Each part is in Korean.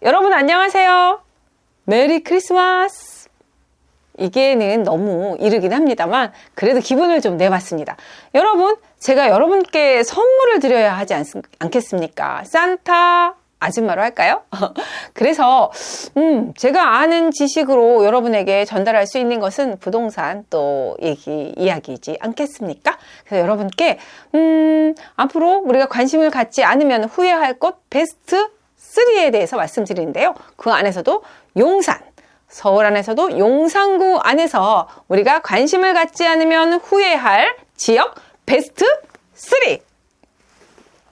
여러분 안녕하세요. 메리 크리스마스. 이게는 너무 이르긴 합니다만 그래도 기분을 좀 내봤습니다. 여러분, 제가 여러분께 선물을 드려야 하지 않겠습니까? 산타 아줌마로 할까요? 그래서 제가 아는 지식으로 여러분에게 전달할 수 있는 것은 부동산 또 이야기이지 않겠습니까? 그래서 여러분께 앞으로 우리가 관심을 갖지 않으면 후회할 것 베스트 3에 대해서 말씀드리는데요. 그 안에서도 용산, 서울 안에서도 용산구 안에서 우리가 관심을 갖지 않으면 후회할 지역 베스트 3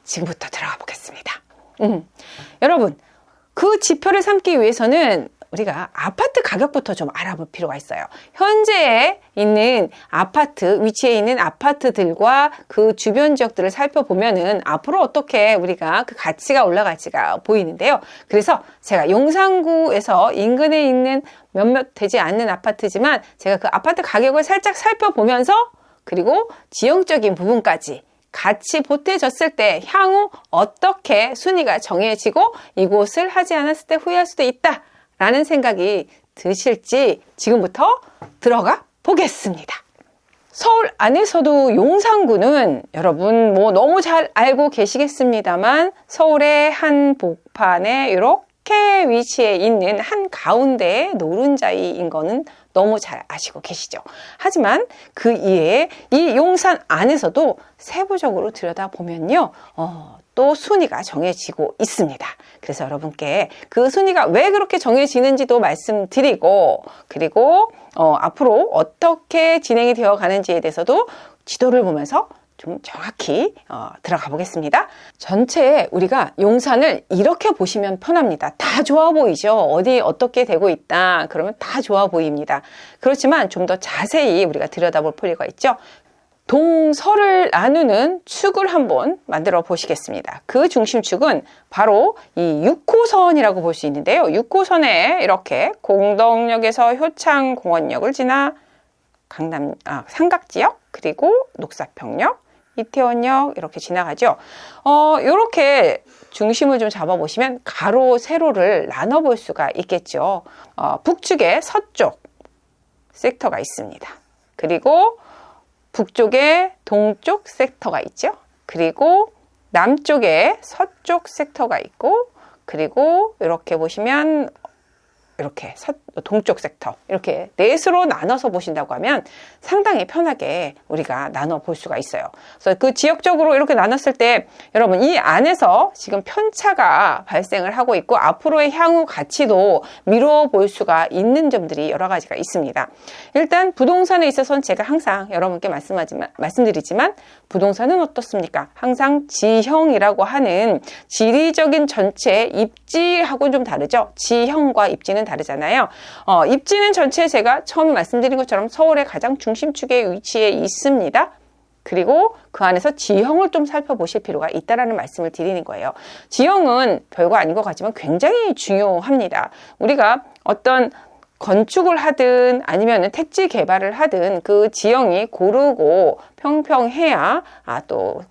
지금부터 들어가 보겠습니다. 여러분, 그 지표를 삼기 위해서는 우리가 아파트 가격부터 좀 알아볼 필요가 있어요. 현재 있는 아파트, 위치에 있는 아파트들과 그 주변 지역들을 살펴보면은 앞으로 어떻게 우리가 그 가치가 올라갈지가 보이는데요. 그래서 제가 용산구에서 인근에 있는 몇몇 되지 않는 아파트지만 제가 그 아파트 가격을 살짝 살펴보면서 그리고 지형적인 부분까지 같이 보태졌을 때 향후 어떻게 순위가 정해지고 이곳을 하지 않았을 때 후회할 수도 있다 라는 생각이 드실지 지금부터 들어가 보겠습니다. 서울 안에서도 용산구는 여러분 너무 잘 알고 계시겠습니다만 서울의 한 복판에 이렇게 위치해 있는 한 가운데의 노른자이인 거는 너무 잘 아시고 계시죠. 하지만 그 이외에 이 용산 안에서도 세부적으로 들여다보면요. 또 순위가 정해지고 있습니다. 그래서 여러분께 그 순위가 왜 그렇게 정해지는지도 말씀드리고 그리고 앞으로 어떻게 진행이 되어 가는지에 대해서도 지도를 보면서 좀 정확히 들어가 보겠습니다. 전체 우리가 용산을 이렇게 보시면 편합니다. 다 좋아 보이죠? 어디 어떻게 되고 있다 그러면 다 좋아 보입니다. 그렇지만 좀 더 자세히 우리가 들여다볼 필요가 있죠. 동서를 나누는 축을 한번 만들어 보시겠습니다. 그 중심축은 바로 이 6호선이라고 볼 수 있는데요. 6호선에 이렇게 공덕역에서 효창공원역을 지나 삼각지역 그리고 녹사평역 이태원역 이렇게 지나가죠. 이렇게 중심을 좀 잡아보시면 가로 세로를 나눠볼 수가 있겠죠. 북측에 서쪽 섹터가 있습니다. 그리고 북쪽에 동쪽 섹터가 있죠. 그리고 남쪽에 서쪽 섹터가 있고 그리고 이렇게 보시면 이렇게 동쪽 섹터 이렇게 넷으로 나눠서 보신다고 하면 상당히 편하게 우리가 나눠 볼 수가 있어요. 그래서 그 지역적으로 이렇게 나눴을 때 여러분 이 안에서 지금 편차가 발생을 하고 있고 앞으로의 향후 가치도 미뤄 볼 수가 있는 점들이 여러 가지가 있습니다. 일단 부동산에 있어서는 제가 항상 여러분께 말씀드리지만 부동산은 어떻습니까? 항상 지형이라고 하는 지리적인 전체 입지하고는 좀 다르죠. 지형과 입지는 다르잖아요. 입지는 전체 제가 처음에 말씀드린 것처럼 서울의 가장 중심축에 위치해 있습니다. 그리고 그 안에서 지형을 좀 살펴보실 필요가 있다라는 말씀을 드리는 거예요. 지형은 별거 아닌 것 같지만 굉장히 중요합니다. 우리가 어떤 건축을 하든 아니면 택지 개발을 하든 그 지형이 고르고 평평해야 또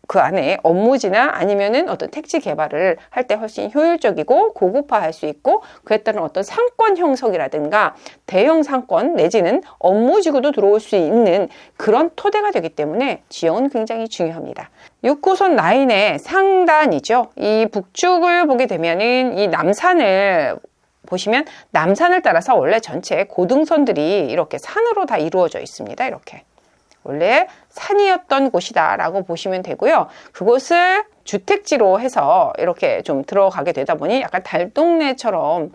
그 안에 업무지나 아니면은 어떤 택지 개발을 할 때 훨씬 효율적이고 고급화할 수 있고 그에 따른 어떤 상권 형성이라든가 대형 상권 내지는 업무지구도 들어올 수 있는 그런 토대가 되기 때문에 지형은 굉장히 중요합니다. 6호선 라인의 상단이죠. 이 북쪽을 보게 되면은 이 남산을 보시면 남산을 따라서 원래 전체 고등선들이 이렇게 산으로 다 이루어져 있습니다. 이렇게. 원래 산이었던 곳이다 라고 보시면 되고요. 그곳을 주택지로 해서 이렇게 좀 들어가게 되다 보니 약간 달동네처럼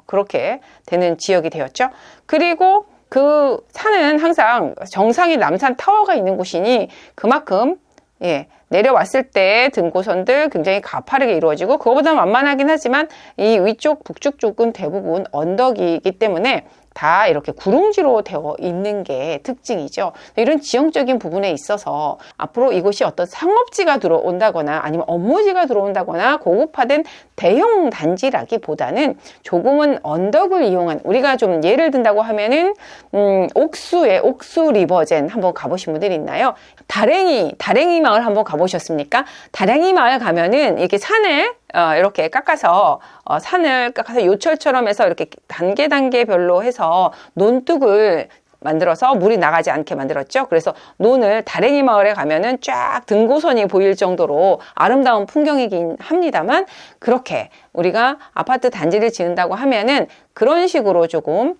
그렇게 되는 지역이 되었죠. 그리고 그 산은 항상 정상이 남산 타워가 있는 곳이니 그만큼 내려왔을 때 등고선들 굉장히 가파르게 이루어지고 그거보다 만만하긴 하지만 이 위쪽 북쪽 쪽은 대부분 언덕이기 때문에 다 이렇게 구릉지로 되어 있는 게 특징이죠. 이런 지형적인 부분에 있어서 앞으로 이곳이 어떤 상업지가 들어온다거나 아니면 업무지가 들어온다거나 고급화된 대형 단지라기보다는 조금은 언덕을 이용한 우리가 좀 예를 든다고 하면은 옥수의 옥수 리버젠 한번 가보신 분들이 있나요? 다랭이 마을 한번 가보셨습니까? 다랭이 마을 가면은 이렇게 산을 이렇게 깎아서 산을 깎아서 요철처럼 해서 이렇게 단계별로 해서 논둑을 만들어서 물이 나가지 않게 만들었죠. 그래서 논을 다랭이 마을에 가면은 쫙 등고선이 보일 정도로 아름다운 풍경이긴 합니다만, 그렇게 우리가 아파트 단지를 지은다고 하면은 그런 식으로 조금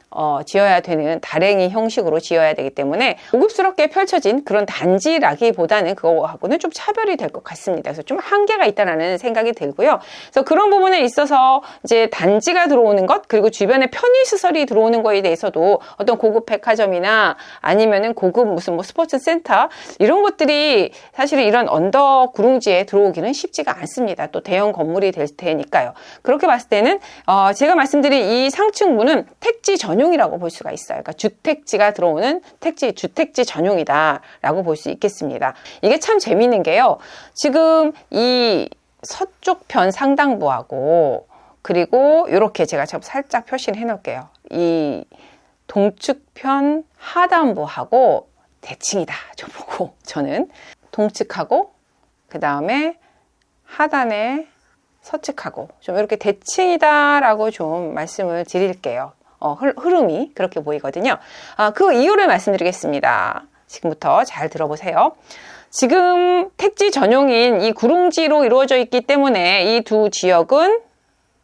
지어야 되는 다랭이 형식으로 지어야 되기 때문에 고급스럽게 펼쳐진 그런 단지라기보다는 그거하고는 좀 차별이 될 것 같습니다. 그래서 좀 한계가 있다라는 생각이 들고요. 그래서 그런 부분에 있어서 이제 단지가 들어오는 것, 그리고 주변에 편의시설이 들어오는 거에 대해서도 어떤 고급 백화점이나 아니면은 고급 무슨 뭐 스포츠 센터 이런 것들이 사실은 이런 언덕 구릉지에 들어오기는 쉽지가 않습니다. 또 대형 건물이 될 테니까요. 그렇게 봤을 때는 제가 말씀드린 이 상층부는 택지 전용이라고 볼 수가 있어요. 그러니까 주택지가 들어오는 주택지 전용이다라고 볼 수 있겠습니다. 이게 참 재미있는 게요. 지금 이 서쪽 편 상당부하고 그리고 이렇게 제가 좀 살짝 표시를 해놓을게요. 이 동측 편 하단부하고 대칭이다. 저보고 저는 동측하고 그 다음에 하단에 서측하고 좀 이렇게 대칭이다라고 좀 말씀을 드릴게요. 흐름이 그렇게 보이거든요. 그 이유를 말씀드리겠습니다. 지금부터 잘 들어보세요. 지금 택지 전용인 이 구릉지로 이루어져 있기 때문에 이 두 지역은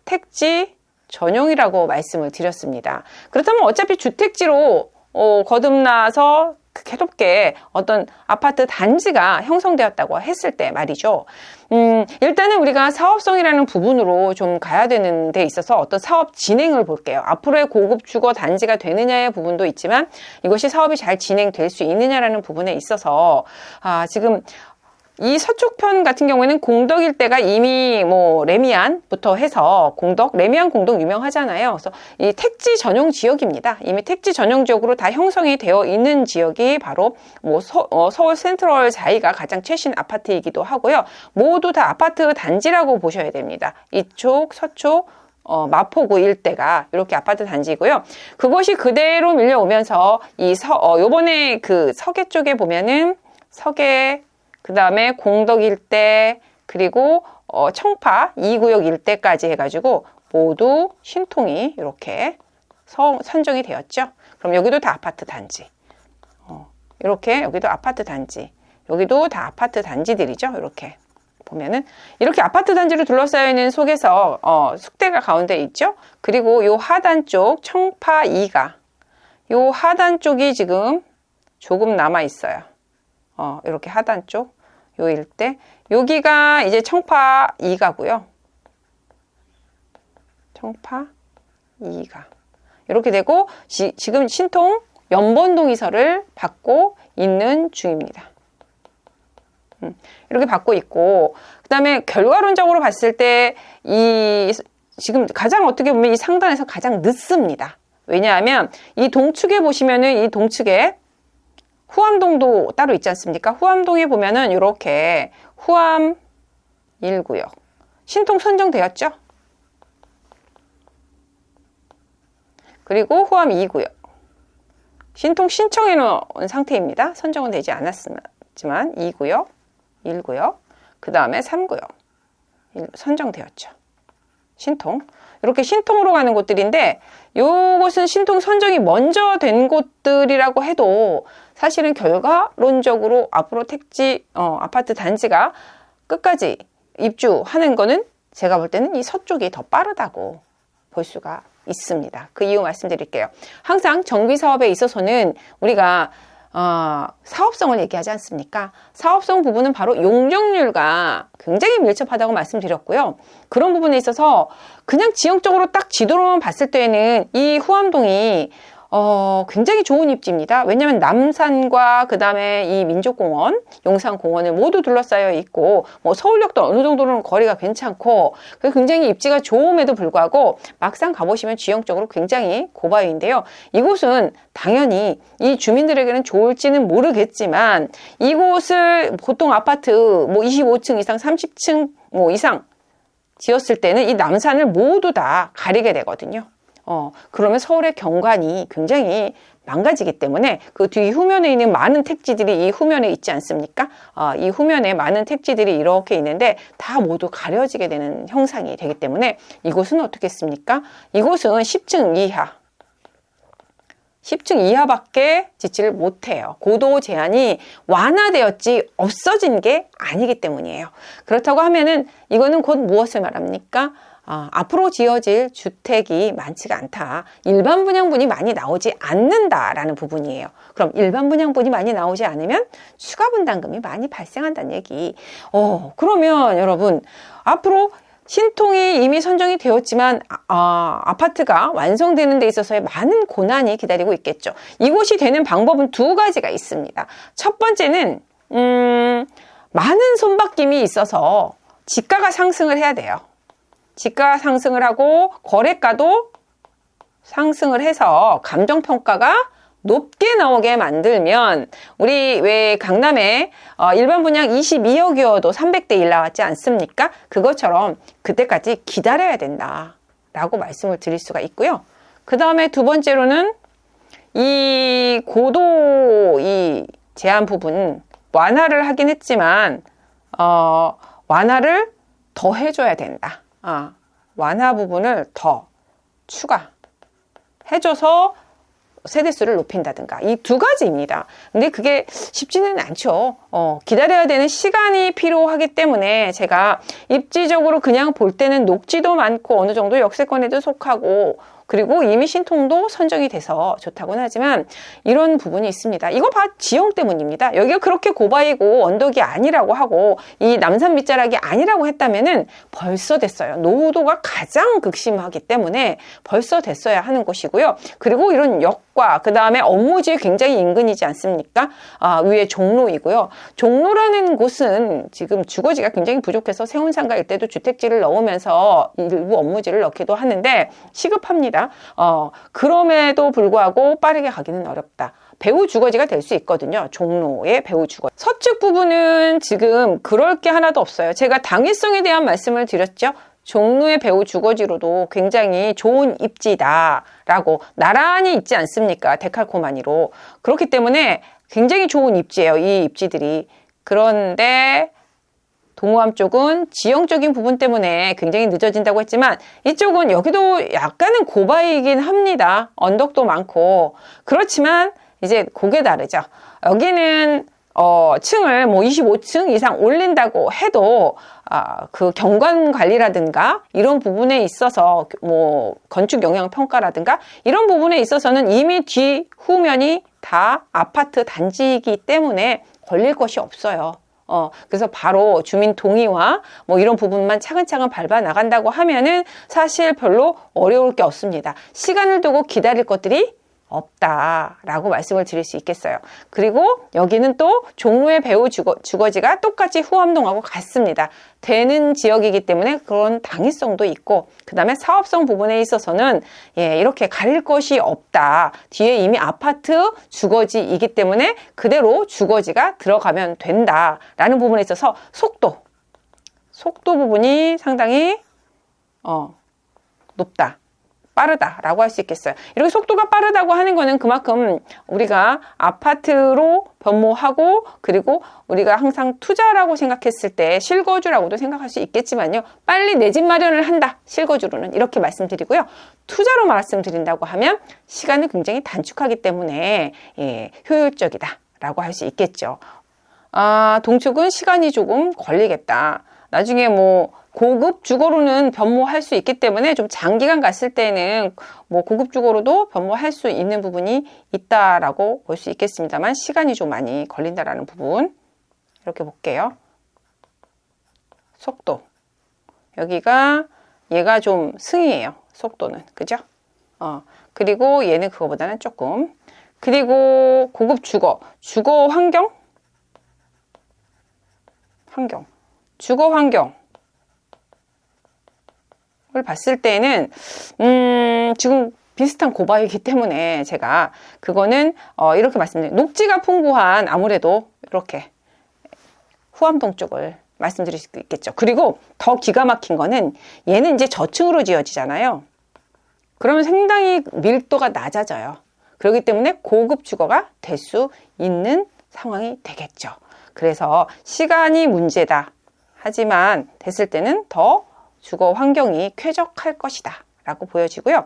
택지 전용이라고 말씀을 드렸습니다. 그렇다면 어차피 주택지로 거듭나서 괴롭게 어떤 아파트 단지가 형성되었다고 했을 때 말이죠. 일단은 우리가 사업성이라는 부분으로 좀 가야 되는 데 있어서 어떤 사업 진행을 볼게요. 앞으로의 고급 주거 단지가 되느냐의 부분도 있지만 이것이 사업이 잘 진행될 수 있느냐라는 부분에 있어서 지금 이 서쪽 편 같은 경우에는 공덕 일대가 이미 뭐 레미안부터 해서 레미안 공덕 유명하잖아요. 그래서 이 택지 전용 지역입니다. 이미 택지 전용 지역으로 다 형성이 되어 있는 지역이 바로 뭐 서울 센트럴 자이가 가장 최신 아파트이기도 하고요. 모두 다 아파트 단지라고 보셔야 됩니다. 이쪽, 서쪽, 마포구 일대가 이렇게 아파트 단지고요. 그것이 그대로 밀려오면서 요번에 그 서계 쪽에 보면은 서계 그 다음에 공덕 일대 그리고 청파 2구역 일대까지 해가지고 모두 신통이 이렇게 선정이 되었죠. 그럼 여기도 다 아파트 단지. 이렇게 여기도 아파트 단지. 여기도 다 아파트 단지들이죠. 이렇게 보면은 이렇게 아파트 단지로 둘러싸여 있는 속에서 숙대가 가운데 있죠. 그리고 요 하단 쪽 청파 2가 요 하단 쪽이 지금 조금 남아 있어요. 이렇게 하단 쪽, 요 일대. 여기가 이제 청파 2가고요. 청파 2가. 이렇게 되고, 지금 신통 연번동의서를 받고 있는 중입니다. 이렇게 받고 있고, 그 다음에 결과론적으로 봤을 때, 지금 가장 어떻게 보면 이 상단에서 가장 늦습니다. 왜냐하면 이 동측에 보시면은 이 동측에 후암동도 따로 있지 않습니까? 후암동에 보면은 이렇게 후암 1구역 신통 선정되었죠? 그리고 후암 2구역 신통 신청해 놓은 상태입니다. 선정은 되지 않았지만 2구역, 1구역, 그 다음에 3구역 선정되었죠. 신통. 이렇게 신통으로 가는 곳들인데 요것은 신통 선정이 먼저 된 곳들이라고 해도 사실은 결과론적으로 앞으로 택지 아파트 단지가 끝까지 입주하는 거는 제가 볼 때는 이 서쪽이 더 빠르다고 볼 수가 있습니다. 그 이유 말씀드릴게요. 항상 정비 사업에 있어서는 우리가 사업성을 얘기하지 않습니까? 사업성 부분은 바로 용적률과 굉장히 밀접하다고 말씀드렸고요. 그런 부분에 있어서 그냥 지형적으로 딱 지도로만 봤을 때는 이 후암동이 굉장히 좋은 입지입니다. 왜냐하면 남산과 그 다음에 이 민족공원, 용산공원을 모두 둘러싸여 있고 뭐 서울역도 어느 정도는 거리가 괜찮고 굉장히 입지가 좋음에도 불구하고 막상 가보시면 지형적으로 굉장히 고바위인데요. 이곳은 당연히 이 주민들에게는 좋을지는 모르겠지만 이곳을 보통 아파트 뭐 25층 이상, 30층 뭐 이상 지었을 때는 이 남산을 모두 다 가리게 되거든요. 그러면 서울의 경관이 굉장히 망가지기 때문에 그 뒤 후면에 있는 많은 택지들이 이 후면에 있지 않습니까? 이 후면에 많은 택지들이 이렇게 있는데 다 모두 가려지게 되는 형상이 되기 때문에 이곳은 어떻겠습니까? 이곳은 10층 이하 10층 이하밖에 짓지를 못해요. 고도 제한이 완화되었지 없어진 게 아니기 때문이에요. 그렇다고 하면은 이거는 곧 무엇을 말합니까? 앞으로 지어질 주택이 많지가 않다. 일반 분양분이 많이 나오지 않는다라는 부분이에요. 그럼 일반 분양분이 많이 나오지 않으면 추가 분담금이 많이 발생한다는 얘기. 그러면 여러분 앞으로 신통이 이미 선정이 되었지만 아파트가 완성되는 데 있어서의 많은 고난이 기다리고 있겠죠. 이곳이 되는 방법은 두 가지가 있습니다. 첫 번째는 많은 손바뀜이 있어서 지가가 상승을 해야 돼요. 지가가 상승을 하고 거래가도 상승을 해서 감정평가가 높게 나오게 만들면 우리 왜 강남에 일반 분양 22억이어도 300대 1 나왔지 않습니까? 그것처럼 그때까지 기다려야 된다 라고 말씀을 드릴 수가 있고요. 그 다음에 두 번째로는 이 고도 이 제한 부분 완화를 하긴 했지만 완화를 더 해줘야 된다. 완화 부분을 더 추가해줘서 세대수를 높인다든가 이 두 가지입니다. 근데 그게 쉽지는 않죠. 기다려야 되는 시간이 필요하기 때문에 제가 입지적으로 그냥 볼 때는 녹지도 많고 어느 정도 역세권에도 속하고 그리고 이미 신통도 선정이 돼서 좋다고는 하지만 이런 부분이 있습니다. 이거 지형 때문입니다. 여기가 그렇게 고바이고 언덕이 아니라고 하고 이 남산 밑자락이 아니라고 했다면은 벌써 됐어요. 노후도가 가장 극심하기 때문에 벌써 됐어야 하는 곳이고요. 그리고 이런 역과 그 다음에 업무지에 굉장히 인근이지 않습니까? 위에 종로이고요. 종로라는 곳은 지금 주거지가 굉장히 부족해서 세운상가 일대도 주택지를 넣으면서 일부 업무지를 넣기도 하는데 시급합니다. 그럼에도 불구하고 빠르게 가기는 어렵다. 배후 주거지가 될 수 있거든요. 종로의 배후 주거. 서측 부분은 지금 그럴 게 하나도 없어요. 제가 당위성에 대한 말씀을 드렸죠. 종로의 배후 주거지로도 굉장히 좋은 입지다라고 나란히 있지 않습니까? 데칼코마니로. 그렇기 때문에 굉장히 좋은 입지예요. 이 입지들이. 그런데 동호암 쪽은 지형적인 부분 때문에 굉장히 늦어진다고 했지만 이쪽은 여기도 약간은 고바이긴 합니다. 언덕도 많고. 그렇지만 이제 그게 다르죠. 여기는 층을 뭐 25층 이상 올린다고 해도 그 경관 관리라든가 이런 부분에 있어서 뭐 건축 영향 평가라든가 이런 부분에 있어서는 이미 뒤 후면이 다 아파트 단지이기 때문에 걸릴 것이 없어요. 그래서 바로 주민 동의와 뭐 이런 부분만 차근차근 밟아 나간다고 하면은 사실 별로 어려울 게 없습니다. 시간을 두고 기다릴 것들이 없다라고 말씀을 드릴 수 있겠어요. 그리고 여기는 또 종로의 배후 주거지가 똑같이 후암동하고 같습니다. 되는 지역이기 때문에 그런 당위성도 있고 그 다음에 사업성 부분에 있어서는 이렇게 가릴 것이 없다. 뒤에 이미 아파트 주거지이기 때문에 그대로 주거지가 들어가면 된다라는 부분에 있어서 속도 부분이 상당히 높다. 빠르다라고 할 수 있겠어요. 이렇게 속도가 빠르다고 하는 거는 그만큼 우리가 아파트로 변모하고 그리고 우리가 항상 투자라고 생각했을 때 실거주라고도 생각할 수 있겠지만요. 빨리 내 집 마련을 한다. 실거주로는 이렇게 말씀드리고요. 투자로 말씀드린다고 하면 시간을 굉장히 단축하기 때문에 효율적이다라고 할 수 있겠죠. 동축은 시간이 조금 걸리겠다. 나중에 뭐 고급 주거로는 변모할 수 있기 때문에 좀 장기간 갔을 때는 뭐 고급 주거로도 변모할 수 있는 부분이 있다라고 볼 수 있겠습니다만 시간이 좀 많이 걸린다라는 부분 이렇게 볼게요. 속도 여기가 얘가 좀 승이에요. 속도는 그죠? 그리고 얘는 그거보다는 조금 그리고 고급 주거 환경 주거 환경을 봤을 때는 지금 비슷한 고바이기 때문에 제가 그거는 이렇게 말씀드려요. 녹지가 풍부한 아무래도 이렇게 후암동 쪽을 말씀드릴 수 있겠죠. 그리고 더 기가 막힌 거는 얘는 이제 저층으로 지어지잖아요. 그러면 상당히 밀도가 낮아져요. 그렇기 때문에 고급 주거가 될 수 있는 상황이 되겠죠. 그래서 시간이 문제다. 하지만 됐을 때는 더 주거 환경이 쾌적할 것이다 라고 보여지고요.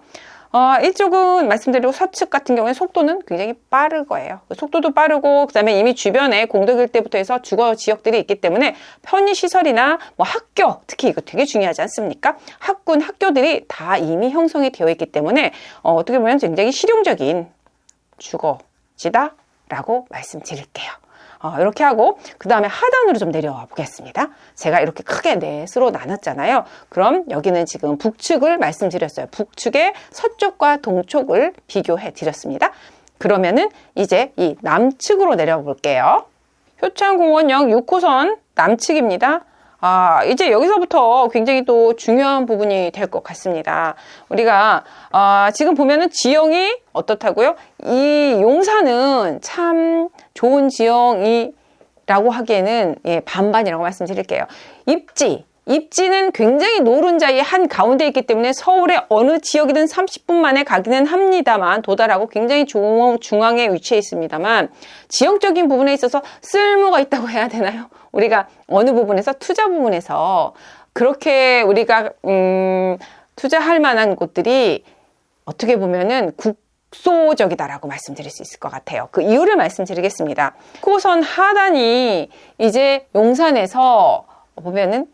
이쪽은 말씀드리고 서측 같은 경우에 속도는 굉장히 빠를 거예요. 속도도 빠르고, 그 다음에 이미 주변에 공덕일대부터 해서 주거 지역들이 있기 때문에 편의시설이나 뭐 학교, 특히 이거 되게 중요하지 않습니까? 학군, 학교들이 다 이미 형성이 되어 있기 때문에 어떻게 보면 굉장히 실용적인 주거지다 라고 말씀드릴게요. 이렇게 하고 그 다음에 하단으로 좀 내려와 보겠습니다. 제가 이렇게 크게 넷으로 나눴잖아요. 그럼 여기는 지금 북측을 말씀드렸어요. 북측의 서쪽과 동쪽을 비교해 드렸습니다. 그러면은 이제 이 남측으로 내려와 볼게요. 효창공원역 6호선 남측입니다. 이제 여기서부터 굉장히 또 중요한 부분이 될 것 같습니다. 우리가 지금 보면은 지형이 어떻다고요? 이 용산은 참 좋은 지형이라고 하기에는 반반이라고 말씀드릴게요. 입지는 굉장히 노른자의 한 가운데 있기 때문에 서울의 어느 지역이든 30분 만에 가기는 합니다만, 도달하고 굉장히 중앙에 위치해 있습니다만, 지형적인 부분에 있어서 쓸모가 있다고 해야 되나요? 우리가 어느 부분에서, 투자 부분에서 그렇게 우리가 투자할 만한 곳들이 어떻게 보면은 국소적이다라고 말씀드릴 수 있을 것 같아요. 그 이유를 말씀드리겠습니다. 6호선 하단이 이제 용산에서 보면은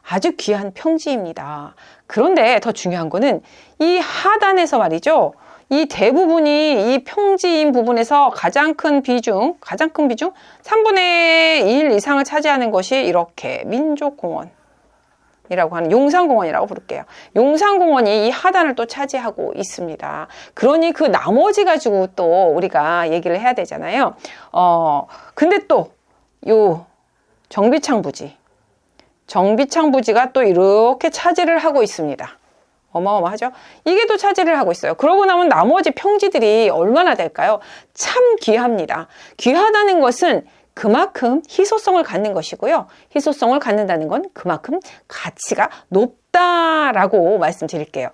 아주 귀한 평지입니다. 그런데 더 중요한 거는 이 하단에서 말이죠. 이 대부분이 이 평지인 부분에서 가장 큰 비중 3분의 1 이상을 차지하는 것이 이렇게 민족공원이라고 하는 용산공원이라고 부를게요. 용산공원이 이 하단을 또 차지하고 있습니다. 그러니 그 나머지 가지고 또 우리가 얘기를 해야 되잖아요. 근데 또 요 정비창 부지가 또 이렇게 차지를 하고 있습니다. 어마어마하죠? 이게 또 차지를 하고 있어요. 그러고 나면 나머지 평지들이 얼마나 될까요? 참 귀합니다. 귀하다는 것은 그만큼 희소성을 갖는 것이고요. 희소성을 갖는다는 건 그만큼 가치가 높다라고 말씀드릴게요.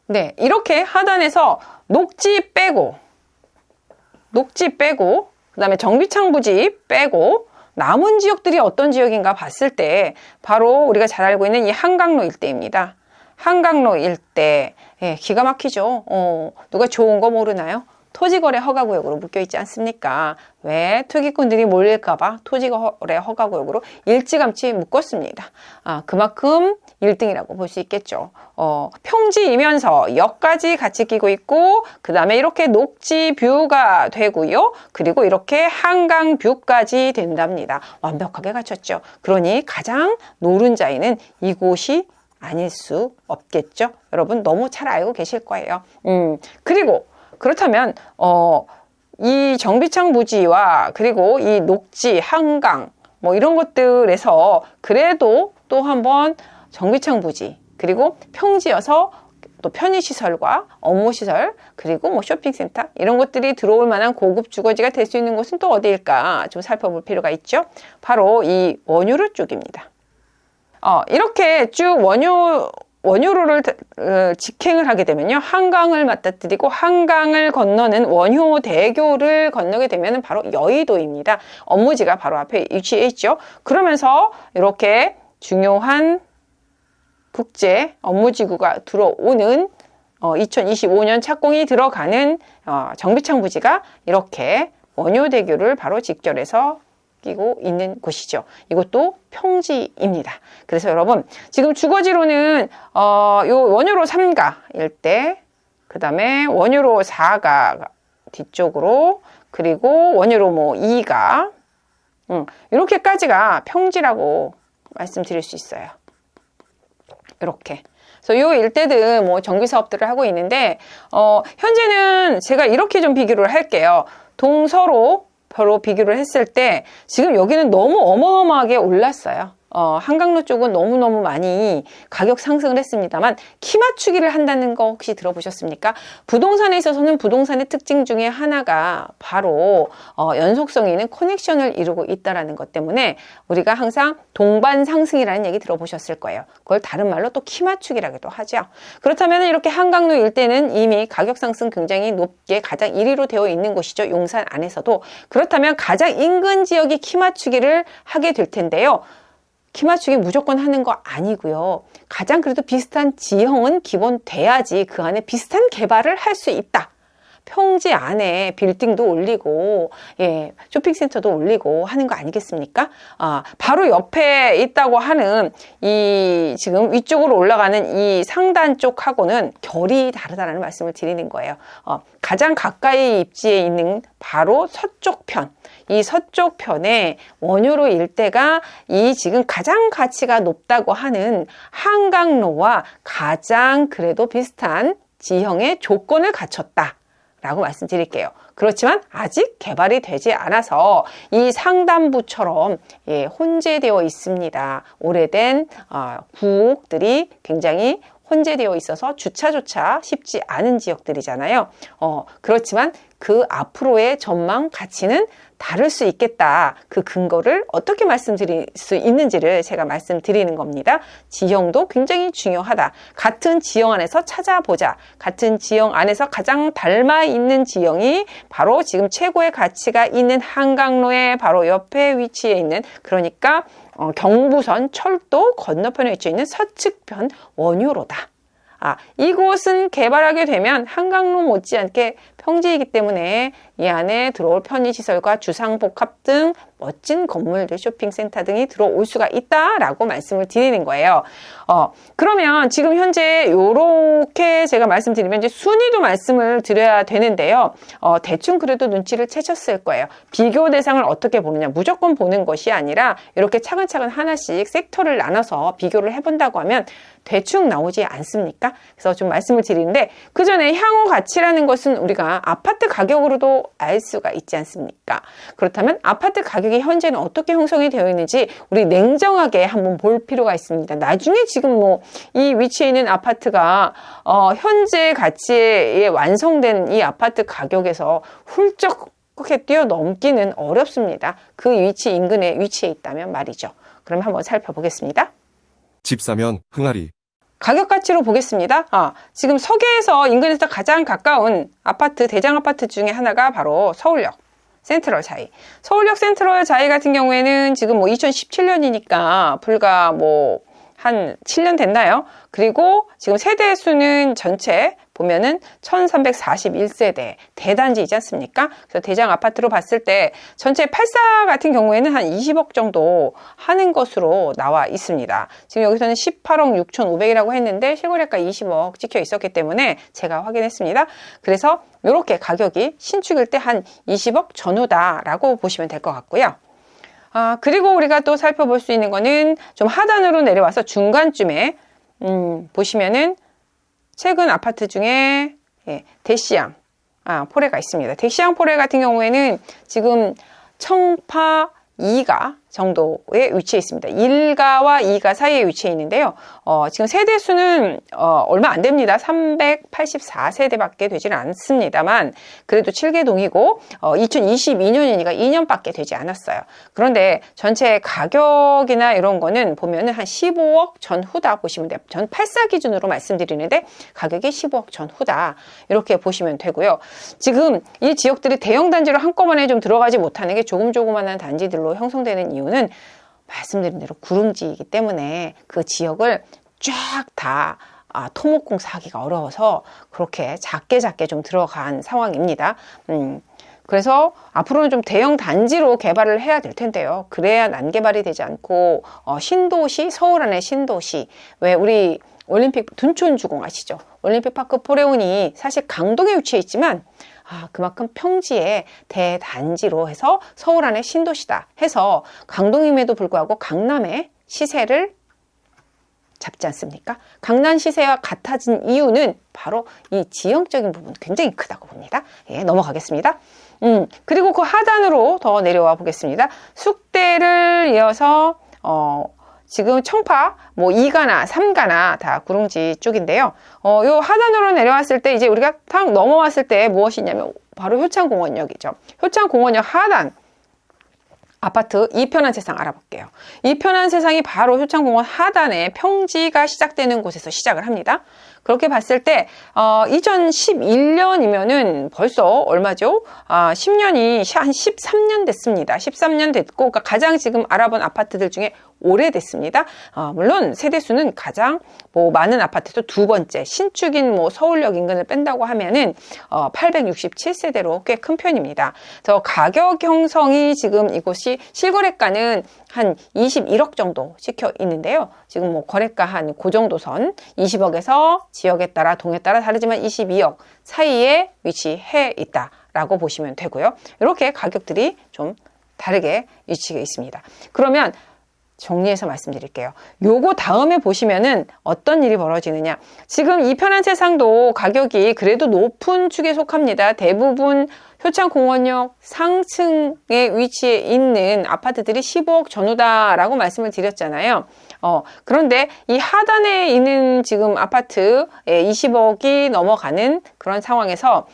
네, 이렇게 하단에서 녹지 빼고, 그 다음에 정비창 부지 빼고, 남은 지역들이 어떤 지역인가 봤을 때 바로 우리가 잘 알고 있는 이 한강로 일대입니다. 한강로 일대, 기가 막히죠. 누가 좋은 거 모르나요? 토지거래 허가구역으로 묶여있지 않습니까? 왜? 투기꾼들이 몰릴까봐 토지거래 허가구역으로 일찌감치 묶었습니다. 그만큼 1등이라고 볼 수 있겠죠. 평지이면서 역까지 같이 끼고 있고, 그 다음에 이렇게 녹지 뷰가 되고요. 그리고 이렇게 한강 뷰까지 된답니다. 완벽하게 갖췄죠. 그러니 가장 노른자에는 이곳이 아닐 수 없겠죠. 여러분 너무 잘 알고 계실 거예요. 그리고 그렇다면 이 정비창 부지와 그리고 이 녹지, 한강 뭐 이런 것들에서 그래도 또 한번 정비창 부지 그리고 평지여서 또 편의시설과 업무시설 그리고 뭐 쇼핑센터 이런 것들이 들어올 만한 고급 주거지가 될 수 있는 곳은 또 어디일까 좀 살펴볼 필요가 있죠. 바로 이 원효로 쪽입니다. 이렇게 쭉 원효로를 직행을 하게 되면요. 한강을 맞닥뜨리고 한강을 건너는 원효대교를 건너게 되면 바로 여의도입니다. 업무지가 바로 앞에 위치해 있죠. 그러면서 이렇게 중요한 국제 업무지구가 들어오는 2025년 착공이 들어가는 정비창 부지가 이렇게 원효대교를 바로 직결해서 끼고 있는 곳이죠. 이것도 평지입니다. 그래서 여러분 지금 주거지로는 요 원효로 3가 일대, 그 다음에 원효로 4가 뒤쪽으로, 그리고 원효로 뭐 2가 이렇게까지가 평지라고 말씀드릴 수 있어요. 이렇게. 그래서 요 일대들 뭐 정비 사업들을 하고 있는데 현재는 제가 이렇게 좀 비교를 할게요. 동서로 비교를 했을 때 지금 여기는 너무 어마어마하게 올랐어요. 한강로 쪽은 너무너무 많이 가격 상승을 했습니다만 키 맞추기를 한다는 거 혹시 들어보셨습니까? 부동산에 있어서는 부동산의 특징 중에 하나가 바로 연속성 있는 커넥션을 이루고 있다는 것 때문에 우리가 항상 동반 상승이라는 얘기 들어보셨을 거예요. 그걸 다른 말로 또 키 맞추기라고도 하죠. 그렇다면 이렇게 한강로 일대는 이미 가격 상승 굉장히 높게 가장 1위로 되어 있는 곳이죠. 용산 안에서도. 그렇다면 가장 인근 지역이 키 맞추기를 하게 될 텐데요. 키 맞추기 무조건 하는 거 아니고요. 가장 그래도 비슷한 지형은 기본 돼야지 그 안에 비슷한 개발을 할 수 있다. 평지 안에 빌딩도 올리고, 쇼핑센터도 올리고 하는 거 아니겠습니까? 바로 옆에 있다고 하는 이 지금 위쪽으로 올라가는 이 상단 쪽하고는 결이 다르다는 말씀을 드리는 거예요. 가장 가까이 입지에 있는 바로 서쪽 편. 이 서쪽 편의 원효로 일대가 이 지금 가장 가치가 높다고 하는 한강로와 가장 그래도 비슷한 지형의 조건을 갖췄다. 라고 말씀드릴게요. 그렇지만 아직 개발이 되지 않아서 이 상단부처럼 혼재되어 있습니다. 오래된 구옥들이 굉장히 혼재되어 있어서 주차조차 쉽지 않은 지역들이잖아요. 그렇지만 그 앞으로의 전망 가치는 다를 수 있겠다. 그 근거를 어떻게 말씀드릴 수 있는지를 제가 말씀드리는 겁니다. 지형도 굉장히 중요하다. 같은 지형 안에서 찾아보자. 같은 지형 안에서 가장 닮아 있는 지형이 바로 지금 최고의 가치가 있는 한강로의 바로 옆에 위치해 있는, 그러니까 경부선 철도 건너편에 위치해 있는 서측편 원효로다. 이곳은 개발하게 되면 한강로 못지않게 평지이기 때문에 이 안에 들어올 편의시설과 주상복합 등 멋진 건물들, 쇼핑센터 등이 들어올 수가 있다라고 말씀을 드리는 거예요. 그러면 지금 현재 이렇게 제가 말씀드리면 이제 순위도 말씀을 드려야 되는데요. 대충 그래도 눈치를 채셨을 거예요. 비교 대상을 어떻게 보느냐. 무조건 보는 것이 아니라 이렇게 차근차근 하나씩 섹터를 나눠서 비교를 해본다고 하면 대충 나오지 않습니까? 그래서 좀 말씀을 드리는데, 그 전에 향후 가치라는 것은 우리가 아파트 가격으로도 알 수가 있지 않습니까? 그렇다면 아파트 가격이 현재는 어떻게 형성이 되어 있는지 우리 냉정하게 한번 볼 필요가 있습니다. 나중에 지금 이 위치에 있는 아파트가 현재 가치에 완성된 이 아파트 가격에서 훌쩍 뛰어넘기는 어렵습니다. 그 위치 인근에 위치해 있다면 말이죠. 그럼 한번 살펴보겠습니다. 집 사면 흥하리. 가격 가치로 보겠습니다. 지금 서계에서 인근에서 가장 가까운 아파트, 대장 아파트 중에 하나가 바로 서울역 센트럴 자이. 서울역 센트럴 자이 같은 경우에는 지금 2017년이니까 불과 한 7년 됐나요? 그리고 지금 세대 수는 전체 보면은 1341세대 대단지이지 않습니까? 그래서 대장 아파트로 봤을 때 전체 8사 같은 경우에는 한 20억 정도 하는 것으로 나와 있습니다. 지금 여기서는 18억 6,500이라고 했는데 실거래가 20억 찍혀 있었기 때문에 제가 확인했습니다. 그래서 이렇게 가격이 신축일 때 한 20억 전후다라고 보시면 될 것 같고요. 그리고 우리가 또 살펴볼 수 있는 거는 좀 하단으로 내려와서 중간쯤에 보시면은 최근 아파트 중에 대시양 포레가 있습니다. 대시양 포레 같은 경우에는 지금 청파 2가 정도에 위치해 있습니다. 1가와 2가 사이에 위치해 있는데요. 지금 세대 수는 얼마 안 됩니다. 384세대밖에 되지는 않습니다만 그래도 7개동이고 2022년이니까 2년밖에 되지 않았어요. 그런데 전체 가격이나 이런 거는 보면은 한 15억 전후다 보시면 돼요. 전 8사 기준으로 말씀드리는데 가격이 15억 전후다 이렇게 보시면 되고요. 지금 이 지역들이 대형 단지로 한꺼번에 좀 들어가지 못하는 게 조그마한 단지들로 형성되는 이유는 말씀드린 대로 구릉지이기 때문에 그 지역을 쫙 다 토목공사하기가 어려워서 그렇게 작게 좀 들어간 상황입니다. 그래서 앞으로는 좀 대형 단지로 개발을 해야 될 텐데요. 그래야 난개발이 되지 않고 신도시, 서울 안에 신도시, 왜 우리 올림픽 둔촌주공 아시죠? 올림픽파크 포레온이 사실 강동에 위치해 있지만 그만큼 평지의 대단지로 해서 서울 안에 신도시다 해서 강동임에도 불구하고 강남의 시세를 잡지 않습니까? 강남 시세와 같아진 이유는 바로 이 지형적인 부분 굉장히 크다고 봅니다. 넘어가겠습니다. 그리고 그 하단으로 더 내려와 보겠습니다. 숙대를 이어서 지금 청파, 뭐 2가나 3가나 다 구릉지 쪽인데요. 요 하단으로 내려왔을 때 이제 우리가 탁 넘어왔을 때 무엇이 있냐면 바로 효창공원역이죠. 효창공원역 하단 아파트 이편한 세상 알아볼게요. 이편한 세상이 바로 효창공원 하단에 평지가 시작되는 곳에서 시작을 합니다. 그렇게 봤을 때 2011년이면은 벌써 얼마죠? 10년이 한 13년 됐습니다. 13년 됐고, 그러니까 가장 지금 알아본 아파트들 중에 오래됐습니다. 물론 세대수는 가장 뭐 많은 아파트도 두 번째, 신축인 뭐 서울역 인근을 뺀다고 하면은 867세대로 꽤 큰 편입니다. 저 가격 형성이 지금 이곳이 실거래가는 한 21억 정도 찍혀 있는데요. 지금 뭐 거래가 한 그 정도 선 20억에서 지역에 따라 동에 따라 다르지만 22억 사이에 위치해 있다라고 보시면 되고요. 이렇게 가격들이 좀 다르게 위치해 있습니다. 그러면 정리해서 말씀드릴게요. 요거 다음에 보시면은 어떤 일이 벌어지느냐. 지금 이편한 세상도 가격이 그래도 높은 축에 속합니다. 대부분 효창공원역 상층에 위치해 있는 아파트들이 15억 전후다라고 말씀을 드렸잖아요. 그런데 이 하단에 있는 지금 아파트에 20억이 넘어가는 그런 상황에서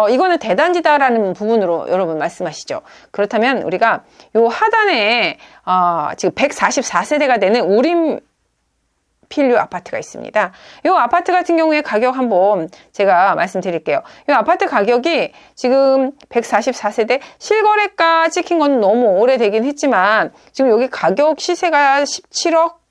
이거는 대단지다라는 부분으로 여러분 말씀하시죠. 그렇다면 우리가 요 하단에 지금 144세대가 되는 우림 필류 아파트가 있습니다. 이 아파트 같은 경우에 가격 한번 제가 말씀드릴게요. 이 아파트 가격이 지금 144세대 실거래가 찍힌 건 너무 오래되긴 했지만 지금 여기 가격 시세가 17억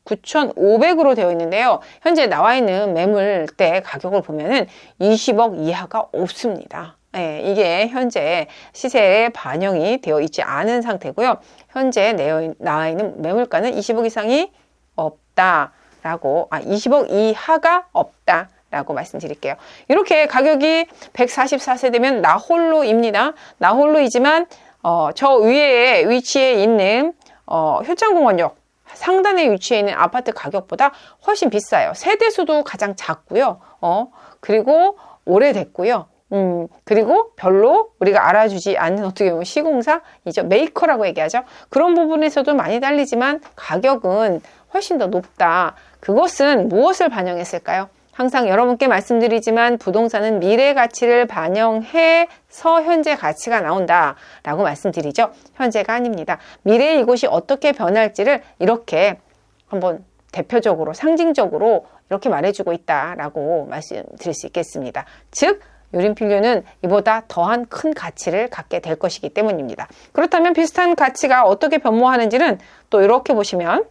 9,500으로 되어 있는데요. 현재 나와 있는 매물대 가격을 보면은 20억 이하가 없습니다. 네, 이게 현재 시세에 반영이 되어 있지 않은 상태고요. 현재 나와 있는 매물가는 20억 이상이 없다라고, 20억 이하가 없다라고 말씀드릴게요. 이렇게 가격이 144세대면 나홀로입니다. 나홀로이지만 저 위에 위치해 있는 효창공원역 상단에 위치해 있는 아파트 가격보다 훨씬 비싸요. 세대수도 가장 작고요. 그리고 오래됐고요. 그리고 별로 우리가 알아주지 않는 어떻게 보면 시공사이죠. 메이커라고 얘기하죠. 그런 부분에서도 많이 달리지만 가격은 훨씬 더 높다. 그것은 무엇을 반영했을까요? 항상 여러분께 말씀드리지만 부동산은 미래 가치를 반영해서 현재 가치가 나온다라고 말씀드리죠. 현재가 아닙니다. 미래에 이곳이 어떻게 변할지를 이렇게 한번 대표적으로 상징적으로 이렇게 말해주고 있다라고 말씀드릴 수 있겠습니다. 즉 유림필류는 이보다 더한 큰 가치를 갖게 될 것이기 때문입니다. 그렇다면 비슷한 가치가 어떻게 변모하는지는 또 이렇게 보시면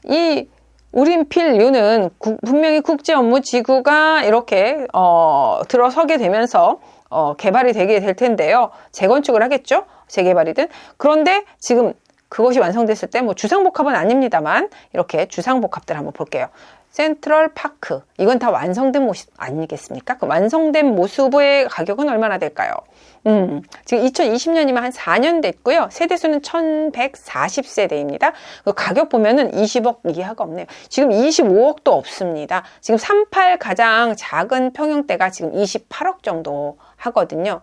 이 우림필류는 분명히 국제업무지구가 이렇게 들어서게 되면서 개발이 되게 될 텐데요. 재건축을 하겠죠. 재개발이든. 그런데 지금 그것이 완성됐을 때 뭐 주상복합은 아닙니다만 이렇게 주상복합들 한번 볼게요. 센트럴파크 이건 다 완성된 모습 아니겠습니까? 그 완성된 모습의 가격은 얼마나 될까요? 지금 2020년이면 한 4년 됐고요. 세대수는 1140세대입니다. 그 가격 보면은 20억 이하가 없네요. 지금 25억도 없습니다. 지금 38 가장 작은 평형대가 지금 28억 정도 하거든요.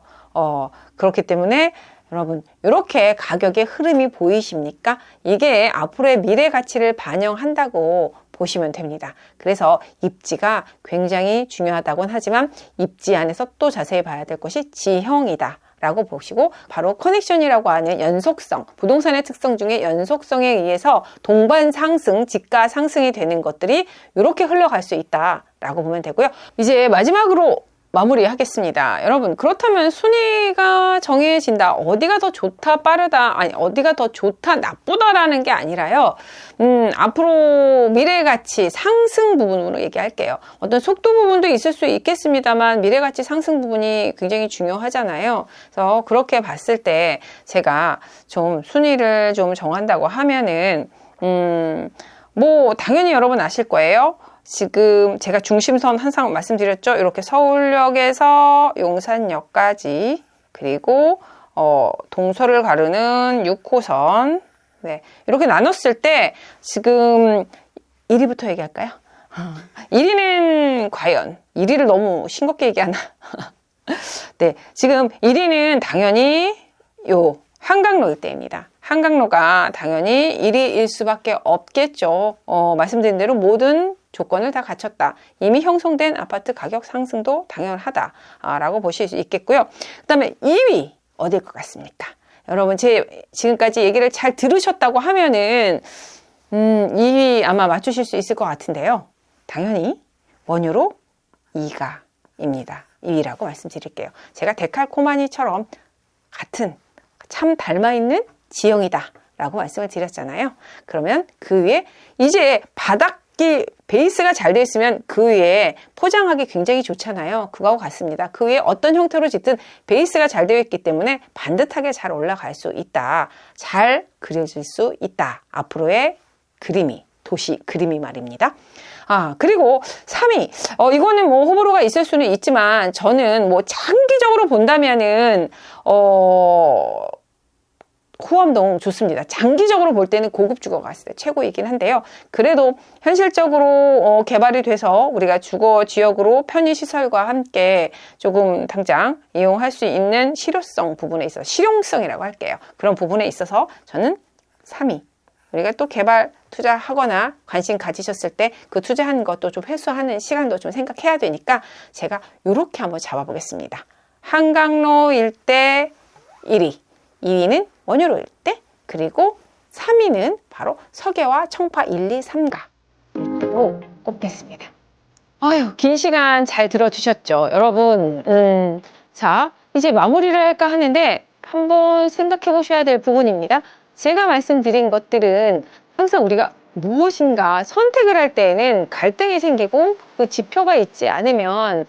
그렇기 때문에 여러분 이렇게 가격의 흐름이 보이십니까? 이게 앞으로의 미래 가치를 반영한다고 보시면 됩니다. 그래서 입지가 굉장히 중요하다고는 하지만 입지 안에서 또 자세히 봐야 될 것이 지형이다 라고 보시고 바로 커넥션이라고 하는 연속성, 부동산의 특성 중에 연속성에 의해서 동반 상승, 지가 상승이 되는 것들이 이렇게 흘러갈 수 있다라고 보면 되고요. 이제 마지막으로 마무리하겠습니다. 여러분 그렇다면 순위가 정해진다. 어디가 더 좋다 빠르다 아니 어디가 더 좋다 나쁘다라는 게 아니라요. 앞으로 미래가치 상승 부분으로 얘기할게요. 어떤 속도 부분도 있을 수 있겠습니다만 미래가치 상승 부분이 굉장히 중요하잖아요. 그래서 그렇게 봤을 때 제가 좀 순위를 좀 정한다고 하면은 뭐 당연히 여러분 아실 거예요. 지금 제가 중심선 항상 말씀드렸죠. 이렇게 서울역에서 용산역까지 그리고 동서를 가르는 6호선 네, 이렇게 나눴을 때 지금 1위부터 얘기할까요? 1위는 과연 1위를 너무 싱겁게 얘기하나? 네, 지금 1위는 당연히 요 한강로 일대입니다. 한강로가 당연히 1위일 수밖에 없겠죠. 말씀드린 대로 모든 조건을 다 갖췄다. 이미 형성된 아파트 가격 상승도 당연하다라고 보실 수 있겠고요. 그 다음에 2위 어딜 것 같습니까? 여러분 제 지금까지 얘기를 잘 들으셨다고 하면은 2위 아마 맞추실 수 있을 것 같은데요. 당연히 원유로 2가입니다. 2위라고 말씀드릴게요. 제가 데칼코마니처럼 같은 참 닮아있는 지형이다 라고 말씀을 드렸잖아요. 그러면 그 위에 이제 바닥이 베이스가 잘 돼 있으면 그 위에 포장하기 굉장히 좋잖아요. 그거하고 같습니다. 그 위에 어떤 형태로 짓든 베이스가 잘 되어 있기 때문에 반듯하게 잘 올라갈 수 있다. 잘 그려질 수 있다. 앞으로의 그림이, 도시 그림이 말입니다. 그리고 3위. 이거는 뭐 호불호가 있을 수는 있지만 저는 뭐 장기적으로 본다면은 호암동 좋습니다. 장기적으로 볼 때는 고급 주거가 갔을 때 최고이긴 한데요. 그래도 현실적으로 개발이 돼서 우리가 주거 지역으로 편의시설과 함께 조금 당장 이용할 수 있는 실효성 부분에 있어서 실용성이라고 할게요. 그런 부분에 있어서 저는 3위. 우리가 또 개발 투자하거나 관심 가지셨을 때 그 투자한 것도 좀 회수하는 시간도 좀 생각해야 되니까 제가 이렇게 한번 잡아보겠습니다. 한강로 일대 1위, 2위는 원효로 일대, 그리고 3위는 바로 서계와 청파 1, 2, 3가로 꼽겠습니다. 긴 시간 잘 들어주셨죠? 여러분, 자, 이제 마무리를 할까 하는데 한번 생각해 보셔야 될 부분입니다. 제가 말씀드린 것들은 항상 우리가 무엇인가 선택을 할 때에는 갈등이 생기고 그 지표가 있지 않으면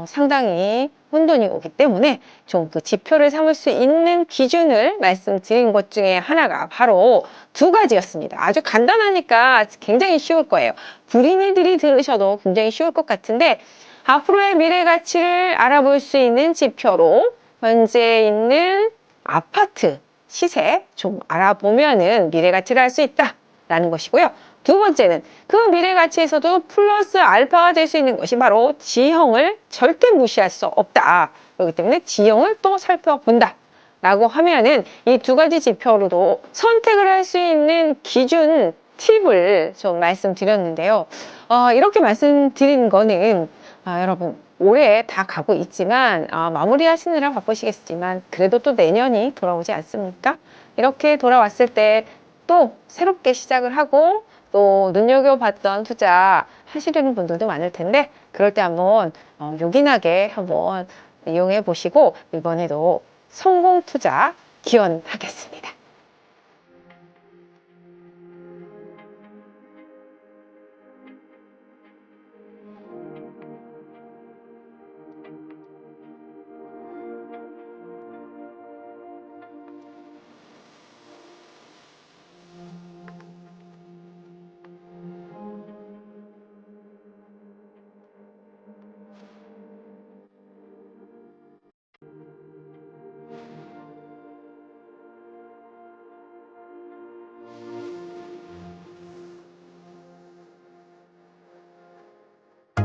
상당히 혼돈이 오기 때문에 좀 그 지표를 삼을 수 있는 기준을 말씀드린 것 중에 하나가 바로 2가지였습니다. 아주 간단하니까 굉장히 쉬울 거예요. 부린이들이 들으셔도 굉장히 쉬울 것 같은데 앞으로의 미래 가치를 알아볼 수 있는 지표로 현재 있는 아파트 시세 좀 알아보면은 미래 가치를 알 수 있다라는 것이고요. 2번째는 그 미래 가치에서도 플러스 알파가 될 수 있는 것이 바로 지형을 절대 무시할 수 없다. 그렇기 때문에 지형을 또 살펴본다. 라고 하면은 이 2가지 지표로도 선택을 할 수 있는 기준 팁을 좀 말씀드렸는데요. 이렇게 말씀드린 거는 여러분 올해 다 가고 있지만 마무리 하시느라 바쁘시겠지만 그래도 또 내년이 돌아오지 않습니까? 이렇게 돌아왔을 때 또 새롭게 시작을 하고 또 눈여겨봤던 투자 하시려는 분들도 많을 텐데 그럴 때 한번 요긴하게 한번 이용해 보시고 이번에도 성공 투자 기원하겠습니다.